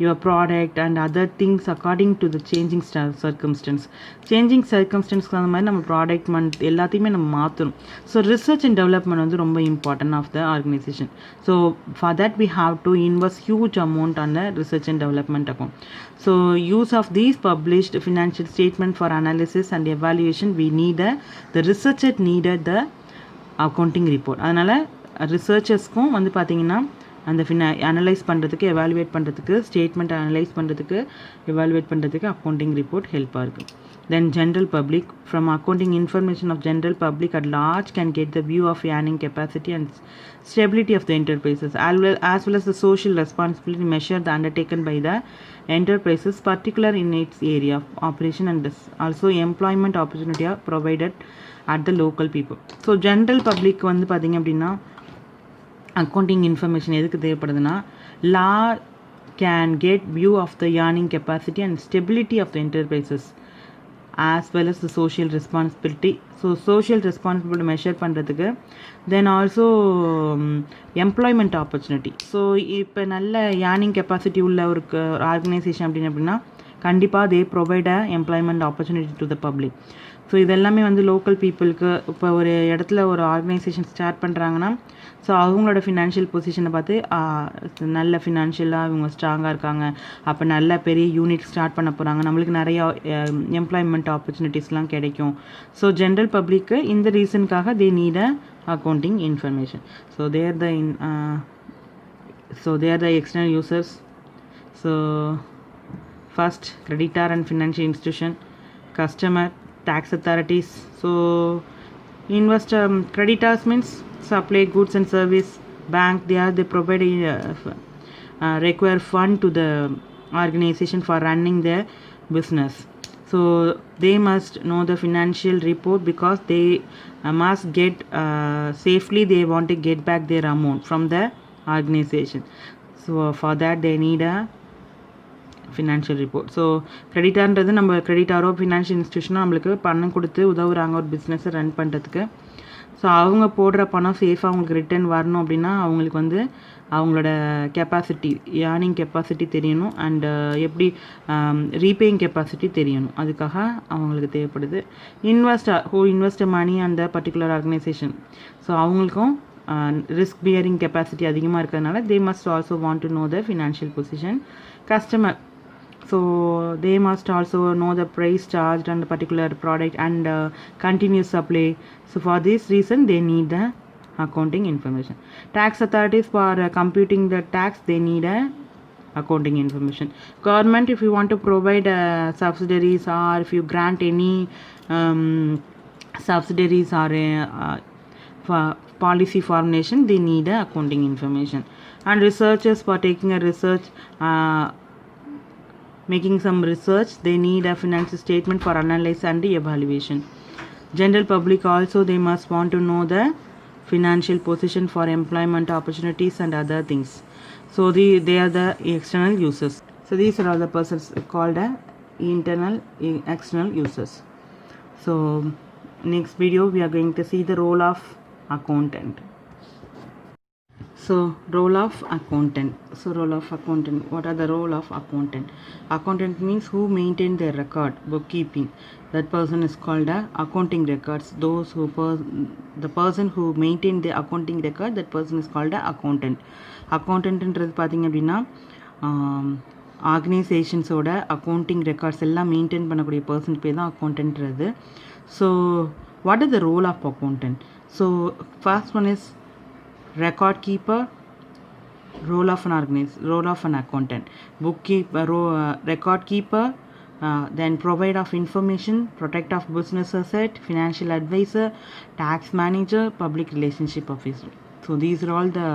your product and other things according to the changing circumstance. Changing circumstance அந்த மாதிரி நம்ம product எல்லாத்தையுமே நம்ம மாற்றணும். So ரிசர்ச் and development வந்து ரொம்ப important of the organisation. So for that we have to invest huge amount on the research and development account. So use of these published financial statement for analysis and evaluation, we need the researcher needed the accounting report. அதனால் ரிசர்ச்சர்ஸ்க்கும் வந்து பார்த்திங்கன்னா அந்த analyse பண்ணுறதுக்கு evaluate பண்ணுறதுக்கு statement analyse பண்ணுறதுக்கு evaluate பண்ணுறதுக்கு accounting report ஹெல்ப்பாக இருக்குது. Then general public, from accounting information of general public at large can get the view of earning capacity and stability of the enterprises as well as the social responsibility measure the undertaken by the enterprises particular in its area of operation and also employment opportunity are provided at the local people. So general public வந்து பார்த்திங்க அப்படின்னா accounting information எதுக்கு தேவைப்படுதுன்னா law can get view of the earning capacity and stability of the enterprises as well as the social responsibility. So social responsibility measure பண்ணுறதுக்கு then also employment opportunity. So இப்போ நல்ல earning capacity உள்ள ஒரு organisation அப்படின்னா கண்டிப்பாக they provide employment opportunity to the public. So இதெல்லாமே வந்து local பீப்புளுக்கு இப்போ ஒரு இடத்துல ஒரு ஆர்கனைசேஷன் ஸ்டார்ட் பண்ணுறாங்கன்னா ஸோ அவங்களோட ஃபினான்ஷியல் பொசிஷனை பார்த்து நல்ல ஃபினான்ஷியலாக இவங்க ஸ்ட்ராங்காக இருக்காங்க, அப்போ நல்ல பெரிய யூனிட் ஸ்டார்ட் பண்ண போகிறாங்க, நம்மளுக்கு நிறையா எம்ப்ளாய்மெண்ட் ஆப்பர்ச்சுனிட்டிஸ்லாம் கிடைக்கும். ஸோ ஜென்ரல் பப்ளிக்கு இந்த ரீசனுக்காக they need accounting information. So they're the external users. So first creditor and financial institution, customer, tax authorities. So investor, creditors means supply goods and service, bank, they provide require fund to the organization for running their business. So they must know the financial report because they must get safely, they want to get back their amount from the organization. So for that they need a financial report. So கிரெடிட்டார்ன்றது நம்ம கிரெடிட்டாரோ financial இன்ஸ்டியூஷனோ நம்மளுக்கு பணம் கொடுத்து உதவுறாங்க ஒரு பிஸ்னஸை run பண்ணுறதுக்கு. So அவங்க போடுற பணம் சேஃபாக அவங்களுக்கு ரிட்டர்ன் வரணும் அப்படின்னா அவங்களுக்கு வந்து அவங்களோட கெப்பாசிட்டி earning கெப்பாசிட்டி தெரியணும் அண்டு எப்படி ரீபேயிங் கெப்பாசிட்டி தெரியணும். அதுக்காக அவங்களுக்கு தேவைப்படுது. இன்வெஸ்ட் மணி அந்த பர்டிகுலர் ஆர்கனைசேஷன். ஸோ அவங்களுக்கும் ரிஸ்க் பியரிங் கெப்பாசிட்டி அதிகமாக இருக்கிறதுனால they must also want to know the financial position. Customer, so they must also know the price charged on the particular product and continuous supply. So for this reason they need the accounting information. Tax authorities, for computing the tax they need a accounting information. Government, if you want to provide subsidiaries or if you grant any subsidiaries or for policy formation, they need a accounting information. And researchers, for taking a research making some research, they need a financial statement for analysis and evaluation. General public also, they must want to know the financial position for employment opportunities and other things. So they are the external users. So these are all the persons called internal external users. So next video we are going to see the role of accountant. So role of accountant. So role of accountant. What are the role of accountant? Accountant means who maintain their record, bookkeeping. That person is called accounting records. Those who the person who maintain the accounting record, that person is called accountant. Accountantன்றது பார்த்தீங்க அப்படின்னா ஆர்கனைசேஷன்ஸோட accounting records எல்லாம் maintain பண்ணக்கூடிய person பேர் தான் அக்கௌண்டன்ட்றது. So what is the role of accountant? So first one is record keeper, role of an accountant, bookkeeper, record keeper, then provide of information, protect of business asset, financial advisor, tax manager, public relationship officer. So these are all the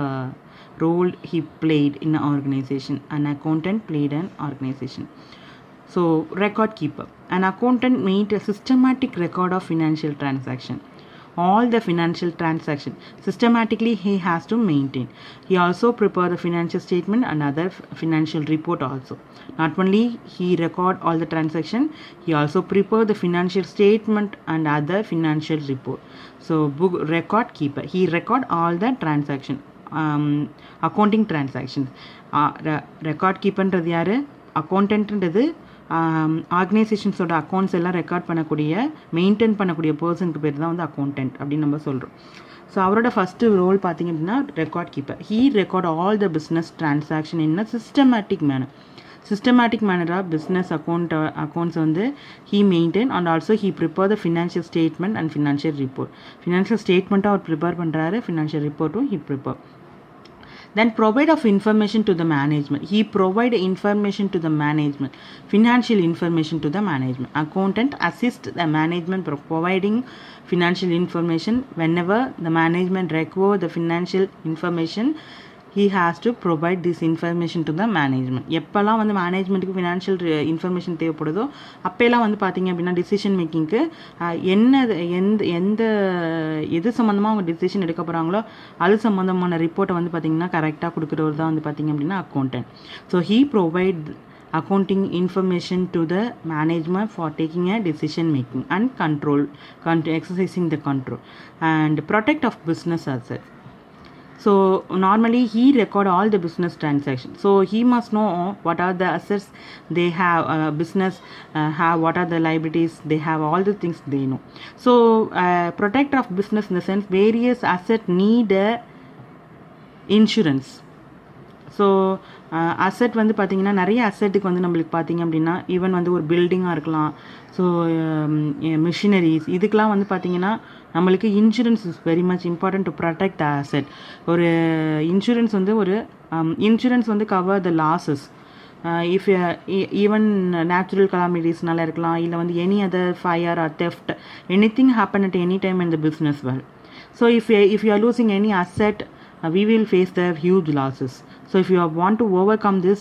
role he played in an organization. An accountant played an organization. So record keeper, an accountant made a systematic record of financial transaction. All the financial transaction systematically he has to maintain. He also prepare the financial statement and other financial report also. Not only he record all the transaction, he also prepare the financial statement and other financial report. So book record keeper, he record all the transaction, accounting transactions. Record கீப்பர்ன்றது யார்? அக்கௌண்டன்ட்ன்றது ஆர்கனைசேஷன்ஸோட accounts எல்லாம் record பண்ணக்கூடிய maintain பண்ணக்கூடிய பர்சனுக்கு பேர் தான் வந்து அக்கௌண்டன்ட் அப்படின்னு நம்ம சொல்கிறோம். ஸோ அவரோட ஃபஸ்ட்டு ரோல் பார்த்திங்க அப்படின்னா record keeper. He record all the business transaction in a systematic மேனராக பிஸ்னஸ் அக்கௌண்ட்ஸ் வந்து he maintain and also he prepare the financial statement and financial report. Financial ஸ்டேட்மெண்ட்டாக அவர் ப்ரிப்பேர் பண்ணுறாரு, ஃபினான்ஷியல் ரிப்போர்ட்டும் he prepare. Then provide of information to the management. He provide information to the management, financial information to the management. Accountant assist the management providing financial information. Whenever the management require the financial information, he has to provide this information to the management. எப்போல்லாம் வந்து மேனேஜ்மெண்ட்டுக்கு financial information தேவைப்படுதோ அப்போல்லாம் வந்து பார்த்திங்க அப்படின்னா decision மேக்கிங்க்கு எது சம்மந்தமாக அவங்க டிசிஷன் எடுக்க போகிறாங்களோ அது சம்மந்தமான ரிப்போர்ட்டை வந்து பார்த்திங்கன்னா கரெக்டாக கொடுக்குறவர் தான் வந்து பார்த்திங்க அப்படின்னா accountant. So he provide accounting information to the management for taking a decision making and exercising the control and protect of business assets. So normally he record all the business transactions. So he must know what are the assets they have, business have, what are the liabilities they have, all the things they know. So protector of business in the sense various assets need insurance. So asset வந்து பார்த்திங்கன்னா நிறைய அசெட்டுக்கு வந்து நம்மளுக்கு பார்த்திங்க அப்படின்னா even வந்து ஒரு பில்டிங்காக இருக்கலாம், ஸோ மிஷினரிஸ், இதுக்கெலாம் வந்து பார்த்திங்கன்னா நம்மளுக்கு insurance is very much important to protect the asset. ஒரு இன்சூரன்ஸ் வந்து cover the losses. If even natural கலாமிட்டிஸ்னால இருக்கலாம், இல்லை வந்து any other fire or theft, anything happen at any time in the business world. So if you are losing any asset, we will face the huge losses. So if you want to overcome this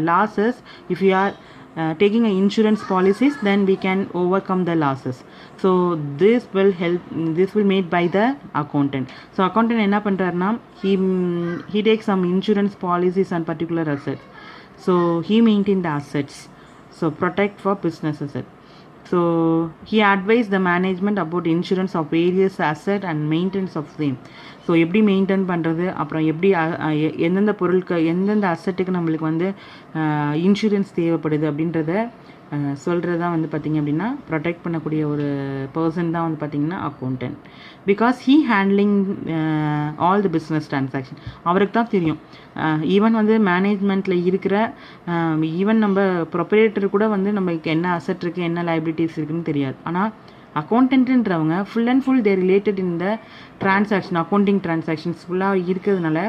losses, if you are taking a insurance policies, then we can overcome the losses. So this will help, this will made by the accountant. So accountant enna pandrarna, he takes some insurance policies on particular assets. So he maintain the assets, so protect for business assets. So he advised the management about insurance of various asset and maintenance of them. So எப்படி maintain பண்ணுறது, அப்புறம் எப்படி எந்தெந்த பொருட்கள் எந்தெந்த அசட்டுக்கு நம்மளுக்கு வந்து insurance தேவைப்படுது அப்படின்றத சொல்கிறது தான் வந்து பார்த்திங்க அப்படின்னா ப்ரொடெக்ட் பண்ணக்கூடிய ஒரு பர்சன் தான் வந்து பார்த்திங்கன்னா accountant. Because he handling all the business transaction. அவருக்கு தான் தெரியும். ஈவன் வந்து மேனேஜ்மெண்ட்டில் இருக்கிற ஈவன் நம்ம ப்ரொப்ரேட்டர் கூட வந்து நம்மளுக்கு என்ன அசட் இருக்குது, என்ன லைபிலிட்டிஸ் இருக்குதுன்னு தெரியாது. ஆனால் அக்கௌண்டன்ட்ன்றவங்க full and full they related in the transaction, accounting transactions ஃபுல்லாக இருக்கிறதுனால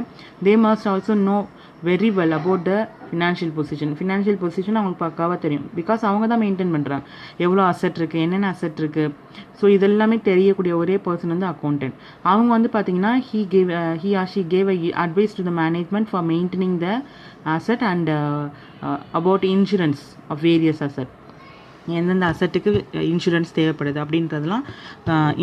they must also know very well about the financial position அவங்களுக்கு பக்காவாக தெரியும். பிகாஸ் அவங்க தான் மெயின்டைன் பண்ணுறாங்க, எவ்வளோ அசெட் இருக்குது, என்னென்ன அசெட் இருக்குது. ஸோ இதெல்லாமே தெரியக்கூடிய ஒரே பர்சன் வந்து அக்கௌண்டன்ட். அவங்க வந்து பார்த்தீங்கன்னா he or she gave advice to the management for maintaining the asset and about insurance of various assets. எந்தெந்த அசட்டுக்கு இன்சூரன்ஸ் தேவைப்படுது அப்படின்றதெல்லாம்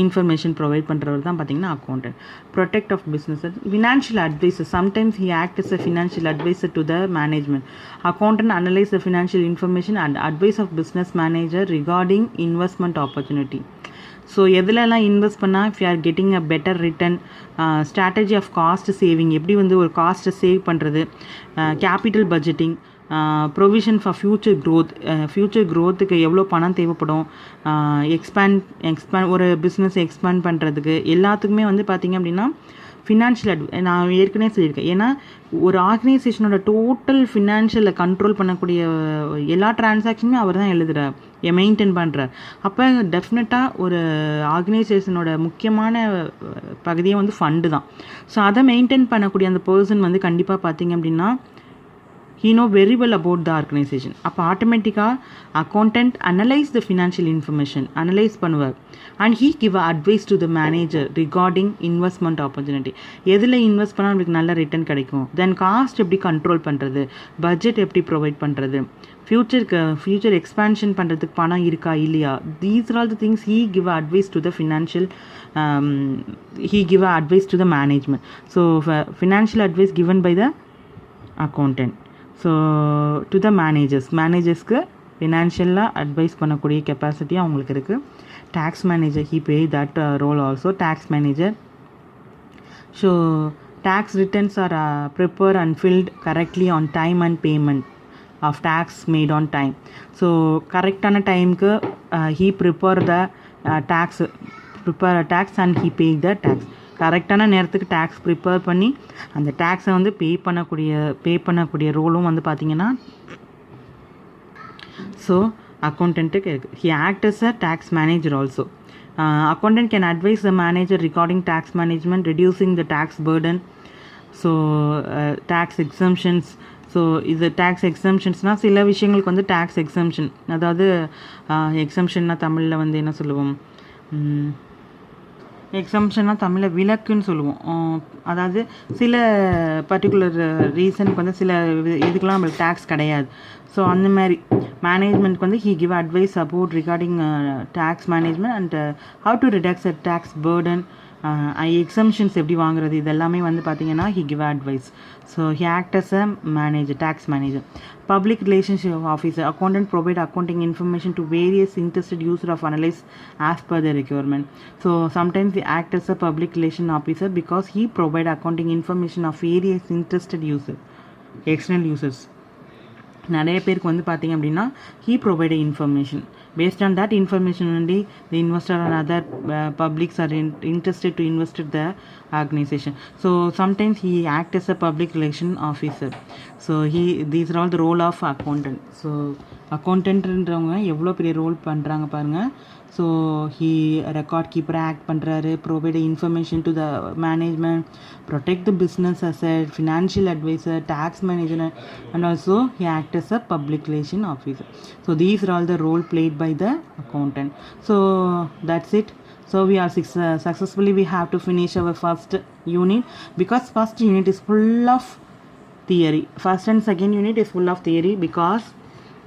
இன்ஃபர்மேஷன் ப்ரொவைட் பண்ணுறவர் தான் பார்த்திங்கன்னா accountant. Protect of businesses. Financial adviser. Sometimes he act as a financial advisor to the management. Accountant analyze the financial information and advice of business manager regarding investment opportunity. So எதுலலாம் invest பண்ணால் if you are getting a better return, strategy of cost saving, எப்படி வந்து ஒரு காஸ்ட்டை save பண்ணுறது, capital budgeting, provision for future க்ரோத்துக்கு எவ்வளோ பணம் தேவைப்படும், எக்ஸ்பேண்ட் ஒரு பிஸ்னஸ் எக்ஸ்பேண்ட் பண்ணுறதுக்கு எல்லாத்துக்குமே வந்து பார்த்திங்க அப்படின்னா ஃபினான்ஷியல் நான் ஏற்கனவே சொல்லியிருக்கேன். ஏன்னா ஒரு ஆர்கனைசேஷனோட டோட்டல் ஃபினான்ஷியலை கண்ட்ரோல் பண்ணக்கூடிய எல்லா டிரான்சாக்ஷனுமே அவர் தான் எழுதுகிறார், மெயின்டைன் பண்ணுறார். அப்போ டெஃபினட்டாக ஒரு ஆர்கனைசேஷனோட முக்கியமான பகுதியே வந்து ஃபண்டு தான். ஸோ அதை மெயின்டைன் பண்ணக்கூடிய அந்த பர்சன் வந்து கண்டிப்பாக பார்த்திங்க அப்படின்னா he know very well about the organization. அப்போ ஆட்டோமேட்டிக்காக accountant analyse the financial information analyse பண்ணுவார். And he give advice to the manager regarding investment opportunity. எதில் இன்வெஸ்ட் பண்ணால் நம்மளுக்கு நல்ல ரிட்டர்ன் கிடைக்கும், தென் காஸ்ட் எப்படி கண்ட்ரோல் பண்ணுறது, பட்ஜெட் எப்படி ப்ரொவைட் பண்ணுறது, ஃப்யூச்சர் எக்ஸ்பேன்ஷன் பண்ணுறதுக்கு பணம் இருக்கா இல்லையா, these are all the things he give advice to the financial he give advice to the management. So financial advice given by the accountant. So to the மேனேஜர்ஸ்க்கு ஃபினான்ஷியலாக advice பண்ணக்கூடிய capacity அவங்களுக்கு இருக்குது. Tax manager he pay that role also. Tax manager. So tax returns are prepared and filled correctly on time and payment of tax made on time. So கரெக்டான டைமுக்கு he prepare the tax and he pay the tax. கரெக்டான நேரத்துக்கு tax prepare பண்ணி அந்த டேக்ஸை வந்து பே பண்ணக்கூடிய ரோலும் வந்து பார்த்திங்கன்னா ஸோ அக்கௌண்டண்ட்டுக்கு இருக்குது. He acts as a tax manager also. Accountant can advise the manager regarding tax management, reducing the tax burden. So tax exemptions. So இது டேக்ஸ் எக்ஸம்ஷன்ஸ்னால் சில விஷயங்களுக்கு வந்து டேக்ஸ் எக்ஸம்ஷன், அதாவது எக்ஸம்ஷன்னா தமிழில் வந்து என்ன சொல்லுவோம், எக்ஸம்ஷன்னா தமிழில் விலக்குன்னு சொல்லுவோம். அதாவது சில பர்டிகுலர் ரீசனுக்கு வந்து சில இதுக்கெலாம் நம்மளுக்கு டேக்ஸ் கிடையாது. ஸோ அந்த மாதிரி மேனேஜ்மெண்ட்க்கு வந்து he give advice about regarding tax management and how to reduce a tax burden, exemptions எப்படி வாங்குறது, இதெல்லாமே வந்து பார்த்திங்கன்னா he give advice. So he act as a manager, tax manager. Public relationship officer, accountant provide accounting information to various interested user of analyze as per the requirement. So sometimes he act as a public relation officer because he provide accounting information of various interested user, external users. நிறைய பேருக்கு வந்து பார்த்திங்க அப்படின்னா he provide information. Based on that information only the investor and other publics are interested to invest in the organization. So sometimes he act as a public relation officer. So these are all the role of accountant. So அக்கௌண்டன்ட்ன்றவங்க எவ்வளோ பெரிய role பண்ணுறாங்க பாருங்கள். So he record keeper act பண்ணுறாரு, provide information to the management, protect the business asset, financial adviser, tax manager, and also he act as a public relation officer. So these are all the role played by the accountant. So that's it. So we are successfully we have to finish our first unit, because first unit is full of theory. First and second unit is full of theory because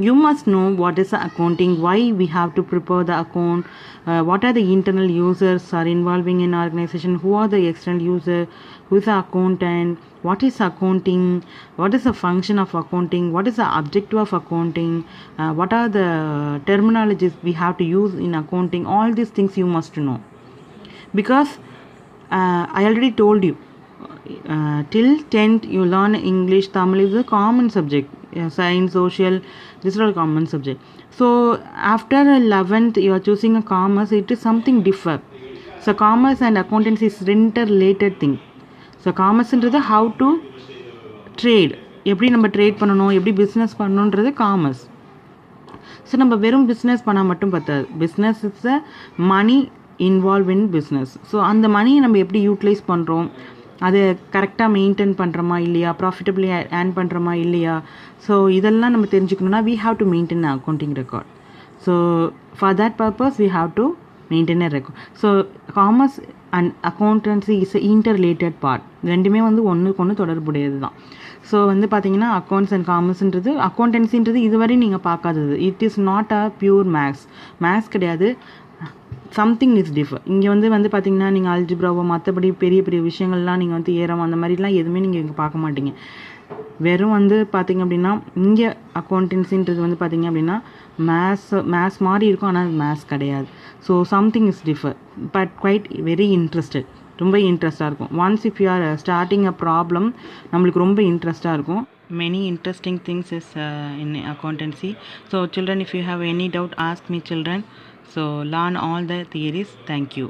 you must know what is the accounting, why we have to prepare the account, what are the internal users are involving in organization, who are the external user, who is the accountant, what is accounting, what is the function of accounting, what is the objective of accounting, what are the terminologies we have to use in accounting. All these things you must know, because I already told you till 10th you learn English. Tamil is a common subject, science, social, this is all common subject. So after 11th you are choosing a commerce, it is something different. So commerce and accountancy is interrelated thing. So commerceன்றது how to trade, எப்படி நம்ம trade பண்ணணும், எப்படி business பண்ணணுன்றது commerce. So நம்ம வெறும் business பண்ணால் மட்டும் பத்தாது. Business is a money involve in business. So அந்த மணியை நம்ம எப்படி யூட்டிலைஸ் பண்ணுறோம், அது கரெக்டாக மெயின்டைன் பண்ணுறோமா இல்லையா, ப்ராஃபிட்டபிளி ஏர்ன் பண்ணுறோமா இல்லையா, ஸோ இதெல்லாம் நம்ம தெரிஞ்சுக்கணுன்னா we have to maintain an accounting record. So for that purpose we have to maintain a record. So commerce and accountancy is a interrelated part. ரெண்டுமே வந்து ஒன்றுக்கு ஒன்று தொடர்புடையது தான். ஸோ வந்து பார்த்தீங்கன்னா அக்கௌண்ட்ஸ் அண்ட் காமர்ஸ்ன்றது, அக்கௌண்டன்சின்றது இதுவரை நீங்கள் பார்க்காதது. It is not a pure maths கிடையாது, சம்திங் இஸ் டிஃபர். இங்கே வந்து பார்த்தீங்கன்னா நீங்கள் அல்ஜிப்ராவோ மற்றபடி பெரிய பெரிய விஷயங்கள்லாம் நீங்கள் வந்து ஏறம் அந்த மாதிரிலாம் எதுவுமே நீங்கள் இங்கே பார்க்க மாட்டீங்க. வெறும் வந்து பார்த்திங்க அப்படின்னா இங்கே அக்கௌண்டன்சின்றது வந்து பார்த்திங்க அப்படின்னா மேத்ஸ் மாதிரி இருக்கும், ஆனால் மேத்ஸ் கிடையாது. So something is differ but quite very interested, ரொம்ப இன்ட்ரெஸ்ட்டாக இருக்கும். Once if you are starting a problem நம்மளுக்கு ரொம்ப இன்ட்ரெஸ்ட்டாக இருக்கும். Many interesting things is in accountancy. So children, if you have any doubt, ask me children. So learn all the theories. Thank you.